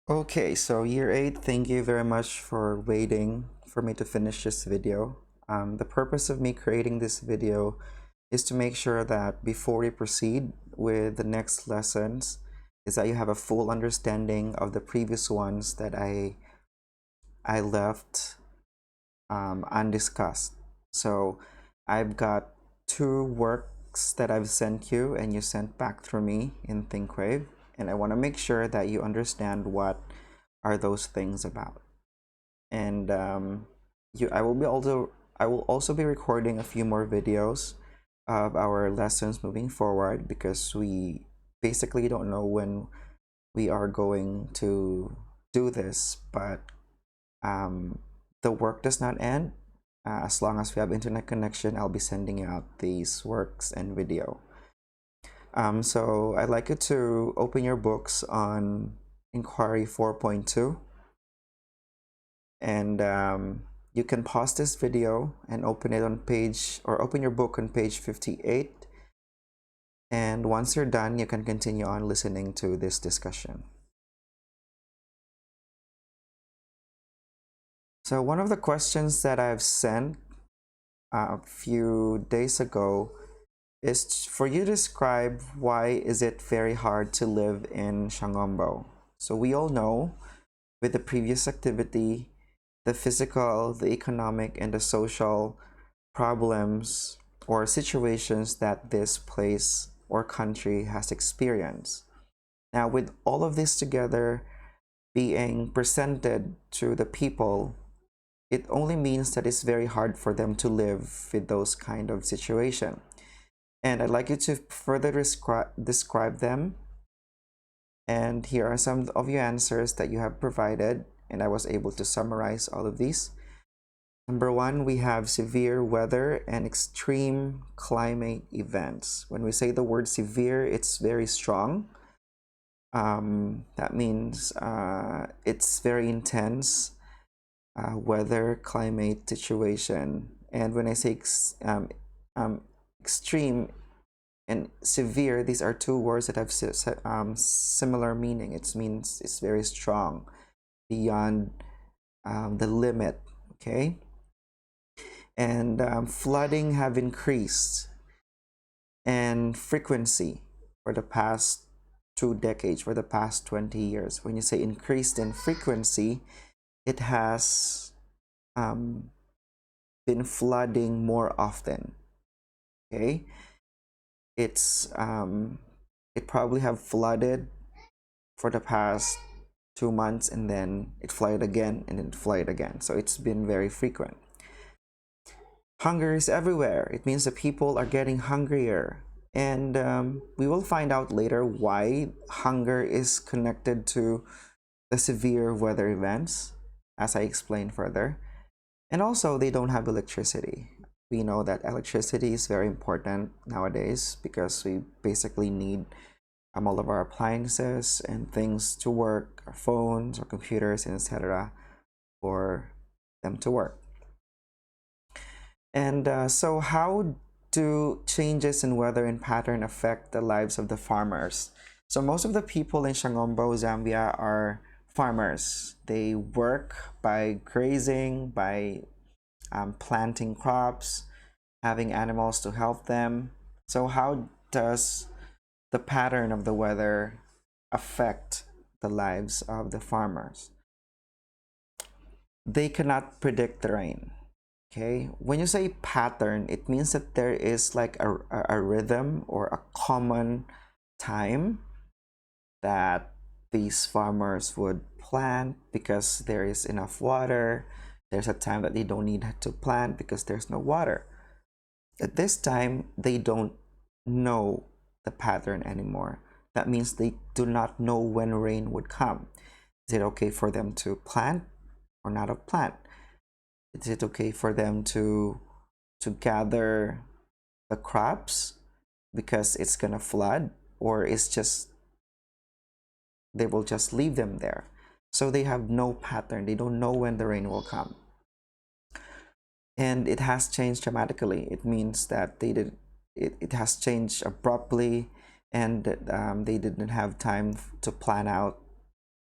Okay, so year 8, thank you very much for waiting for me to finish this video. The purpose of me creating this video is to make sure that before we proceed with the next lessons is that you have a full understanding of the previous ones that I left undiscussed. So I've got two works that I've sent you and you sent back through me in ThinkWave, and I want to make sure that you understand what are those things about. And I will also be recording a few more videos of our lessons moving forward because we basically don't know when we are going to do this, but um, the work does not end. As long as we have internet connection, I'll be sending out these works and video. So I'd like you to open your books on Enquiry 4.2, and you can pause this video and open it on page, or open your book on page 58. And once you're done, you can continue on listening to this discussion. So one of the questions that I've sent a few days ago is for you to describe why is it very hard to live in Shangombo. So we all know with the previous activity, the physical, the economic, and the social problems or situations that this place or country has experienced. Now, with all of this together being presented to the people, it only means that it's very hard for them to live with those kind of situation. And I'd like you to further describe them. And here are some of your answers that you have provided, and I was able to summarize all of these. Number one, we have severe weather and extreme climate events. When we say the word severe, it's very strong. That means it's very intense weather, climate situation. And when I say extreme and severe, these are two words that have similar meaning. It means it's very strong, beyond the limit, okay? And flooding have increased and frequency for the past 2 decades, for the past 20 years. When you say increased in frequency, it has been flooding more often, okay? It's it probably have flooded for the past 2 months, and then it flooded again, and then it flooded again. So it's been very frequent. Hunger is everywhere. It means that people are getting hungrier. And we will find out later why hunger is connected to the severe weather events, as I explain further. And also, they don't have electricity. We know that electricity is very important nowadays because we basically need all of our appliances and things to work, our phones, our computers, and etc. for them to work. And so how do changes in weather and pattern affect the lives of the farmers? So most of the people in Shangombo, Zambia are farmers. They work by grazing, by planting crops, having animals to help them. So how does the pattern of the weather affect the lives of the farmers? They cannot predict the rain. Okay, when you say pattern, it means that there is like a rhythm or a common time that these farmers would plant because there is enough water. There's a time that they don't need to plant because there's no water. At this time, they don't know the pattern anymore. That means they do not know when rain would come. Is it okay for them to plant or not to plant? Is it okay for them to gather the crops because it's gonna flood, or it's just they will just leave them there? So they have no pattern. They don't know when the rain will come. And it has changed dramatically. It means that it has changed abruptly, and they didn't have time to plan out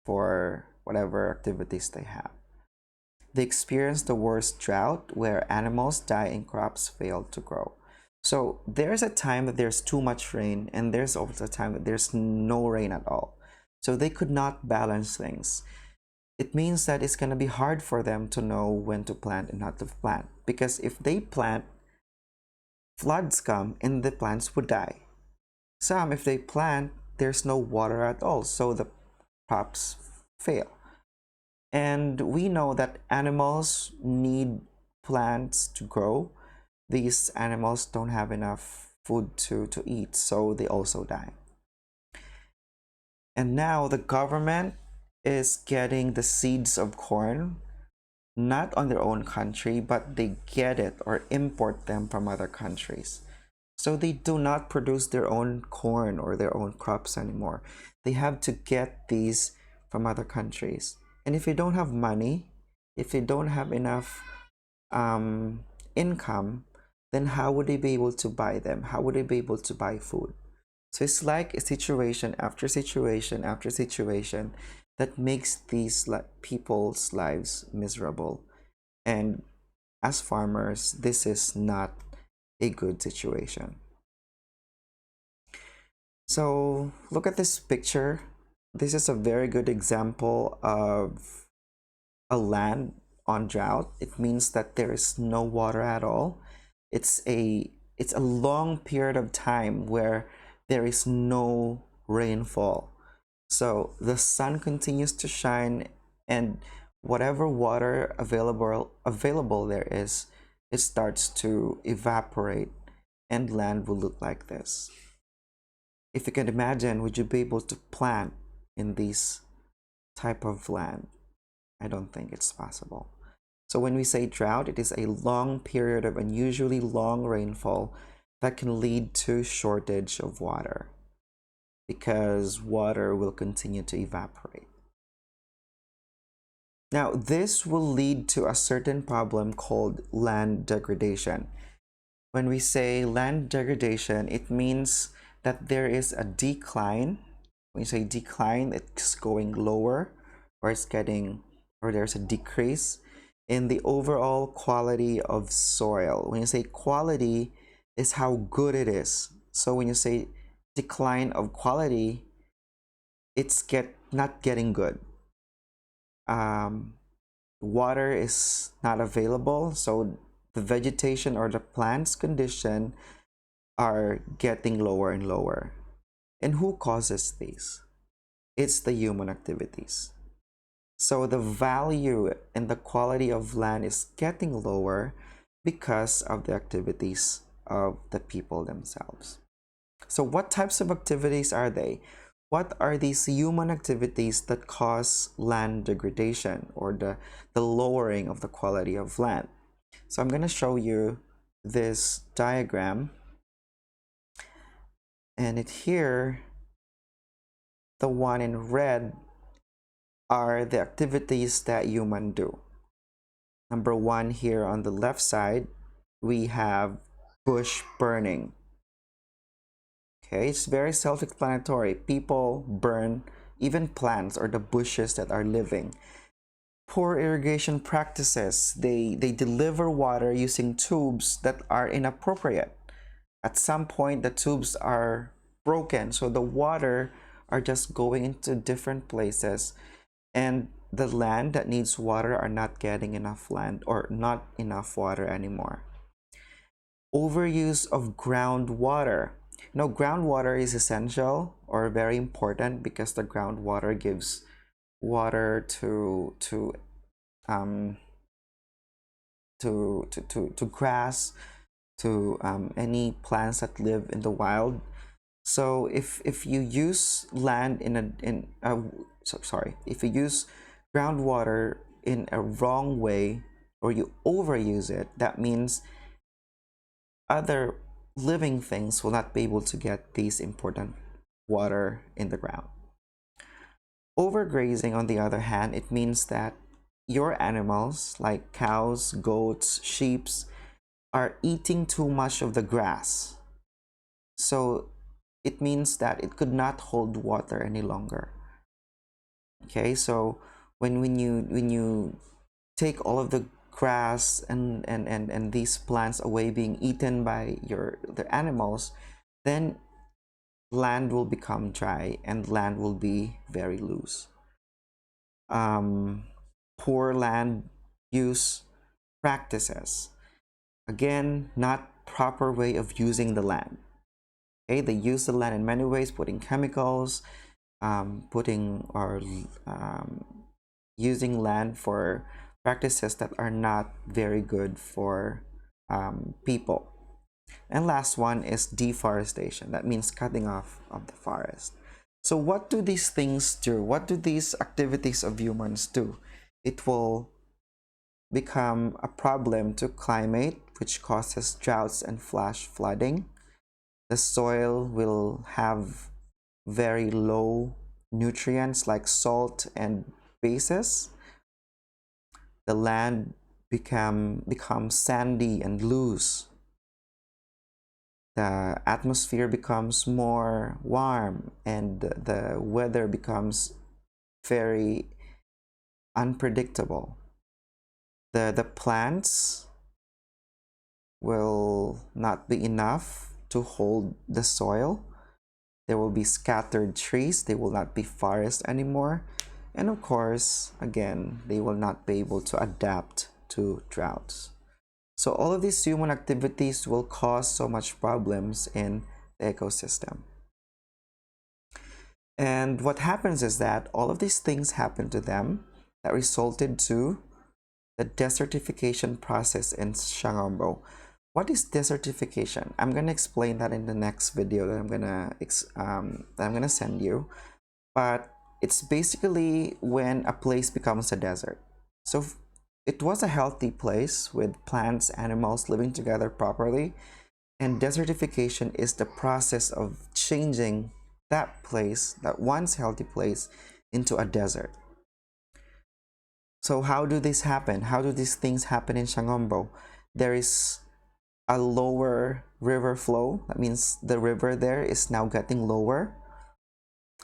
for whatever activities they have. They experience the worst drought where animals die and crops fail to grow. So there's a time that there's too much rain, and there's also a time that there's no rain at all. So they could not balance things. It means that it's going to be hard for them to know when to plant and not to plant. Because if they plant, floods come and the plants would die. Some, if they plant, there's no water at all, so the crops fail. And we know that animals need plants to grow. These animals don't have enough food to eat, so they also die. And now the government is getting the seeds of corn not on their own country, but they get it or import them from other countries. So they do not produce their own corn or their own crops anymore. They have to get these from other countries. And if they don't have money, if they don't have enough income, then how would they be able to buy them? How would they be able to buy food? So it's like a situation after situation after situation that makes these people's lives miserable. And as farmers, this is not a good situation. So look at this picture. This is a very good example of a land on drought. It means that there is no water at all. It's a long period of time where there is no rainfall. So the sun continues to shine, and whatever water available there is, it starts to evaporate, and land will look like this. If you can imagine, would you be able to plant in this type of land? I don't think it's possible. So when we say drought, it is a long period of unusually long rainfall that can lead to shortage of water, because water will continue to evaporate. Now, this will lead to a certain problem called land degradation. When we say land degradation, it means that there is a decline. When you say decline, it's going lower, or it's getting, or there's a decrease in the overall quality of soil. When you say quality, is how good it is. So when you say decline of quality, it's not getting good. Water is not available, so the vegetation or the plant's condition are getting lower and lower. And who causes these? It's the human activities. So the value and the quality of land is getting lower because of the activities of the people themselves. So what types of activities are they? What are these human activities that cause land degradation, or the lowering of the quality of land? So I'm going to show you this diagram. And here, the one in red are the activities that humans do. Number one, here on the left side, we have bush burning. Okay, it's very self-explanatory. People burn even plants or the bushes that are living. Poor irrigation practices. They deliver water using tubes that are inappropriate. At some point, the tubes are broken, so the water are just going into different places, and the land that needs water are not getting enough land or not enough water anymore. Overuse of groundwater. Groundwater is essential or very important because the groundwater gives water to grass, to any plants that live in the wild. So if you use land if you use groundwater in a wrong way, or you overuse it, that means other living things will not be able to get these important water in the ground. Overgrazing, on the other hand, it means that your animals like cows, goats, sheep are eating too much of the grass. So it means that it could not hold water any longer. Okay, so when you take all of the grass and these plants away being eaten by the animals, then land will become dry and land will be very loose. um, Poor land use practices, again, not proper way of using the land. Okay, they use the land in many ways, putting chemicals, putting or um, using land for practices that are not very good for people. And last one is deforestation. That means cutting off of the forest. So what do these things do? What do these activities of humans do? It will become a problem to climate, which causes droughts and flash flooding. The soil will have very low nutrients like salt and bases. The land becomes sandy and loose. The atmosphere becomes more warm and the weather becomes very unpredictable. The plants will not be enough to hold the soil. There will be scattered trees. They will not be forest anymore. And of course, again, they will not be able to adapt to droughts. So all of these human activities will cause so much problems in the ecosystem. And what happens is that all of these things happen to them that resulted to the desertification process in Shangombo. What is desertification? I'm gonna explain that in the next video that I'm gonna send you. But it's basically when a place becomes a desert. So it was a healthy place with plants, animals living together properly, and desertification is the process of changing that place, that once healthy place, into a desert. So how do this happen? How do these things happen in Shangombo? There is a lower river flow. That means the river there is now getting lower.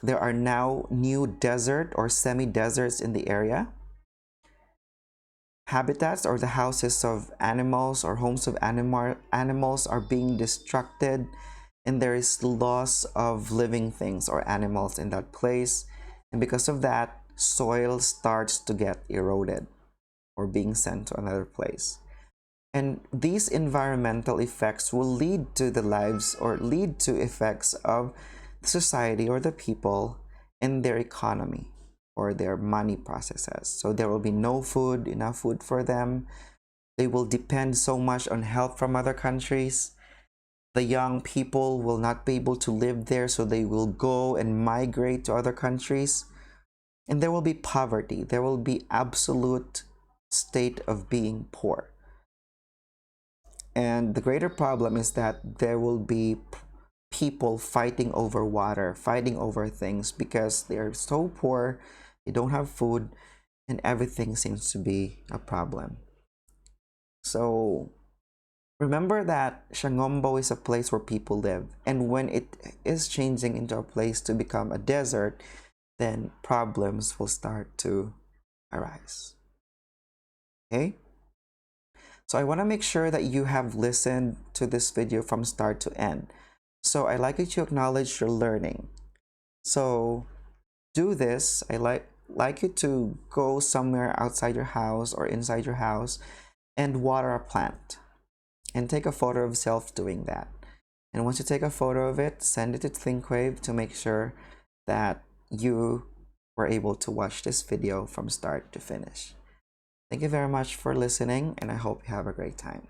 There are now new desert or semi-deserts in the area. Habitats or the houses of animals or homes of animals are being destructed, and there is loss of living things or animals in that place. And because of that, soil starts to get eroded or being sent to another place. And these environmental effects will lead to the lives or lead to effects of the society or the people in their economy or their money processes. So there will be no food, enough food for them. They will depend so much on help from other countries. The young people will not be able to live there, so they will go and migrate to other countries. And there will be poverty. There will be absolute state of being poor. And the greater problem is that there will be people fighting over water, fighting over things because they're so poor, they don't have food, and everything seems to be a problem. So remember that Shangombo is a place where people live, and when it is changing into a place to become a desert, then problems will start to arise. Okay? So I want to make sure that you have listened to this video from start to end. So I'd like you to acknowledge your learning. So do this. I like you to go somewhere outside your house or inside your house and water a plant and take a photo of yourself doing that. And once you take a photo of it, send it to ThinkWave to make sure that you were able to watch this video from start to finish. Thank you very much for listening, and I hope you have a great time.